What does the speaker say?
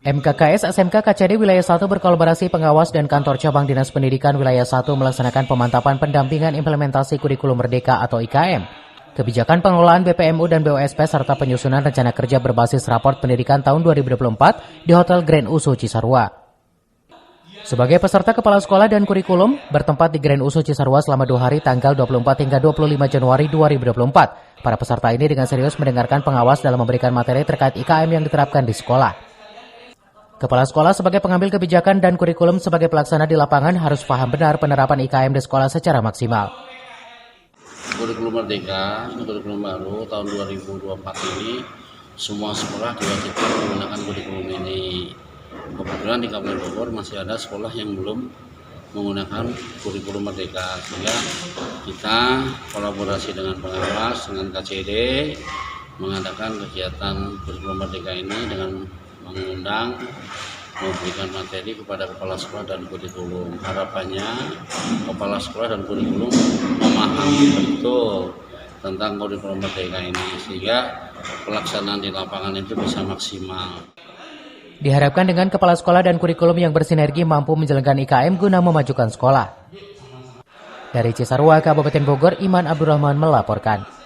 MKKS SMK KCD Wilayah 1 berkolaborasi pengawas dan kantor cabang Dinas Pendidikan Wilayah 1 melaksanakan pemantapan pendampingan implementasi kurikulum merdeka atau IKM, kebijakan pengelolaan BPMU dan BOSP serta penyusunan rencana kerja berbasis raport pendidikan tahun 2024 di Hotel Grand Usu Cisarua. Sebagai peserta kepala sekolah dan kurikulum, bertempat di Grand Usu Cisarua selama 2 hari tanggal 24 hingga 25 Januari 2024. Para peserta ini dengan serius mendengarkan pengawas dalam memberikan materi terkait IKM yang diterapkan di sekolah. Kepala sekolah sebagai pengambil kebijakan dan kurikulum sebagai pelaksana di lapangan harus paham benar penerapan IKM di sekolah secara maksimal. Kurikulum Merdeka, kurikulum baru tahun 2024 ini, semua sekolah diwajibkan menggunakan kurikulum ini. Kebetulan di Kabupaten Bogor masih ada sekolah yang belum menggunakan kurikulum Merdeka, sehingga kita kolaborasi dengan pengawas, dengan KCD, mengadakan kegiatan kurikulum Merdeka ini dengan mengundang, memberikan materi kepada kepala sekolah dan kurikulum. Harapannya kepala sekolah dan kurikulum memahami betul tentang kurikulum Merdeka ini, sehingga pelaksanaan di lapangan itu bisa maksimal. Diharapkan dengan kepala sekolah dan kurikulum yang bersinergi mampu menjalankan IKM guna memajukan sekolah. Dari Cisarua, Kabupaten Bogor, Iman Abdurrahman melaporkan.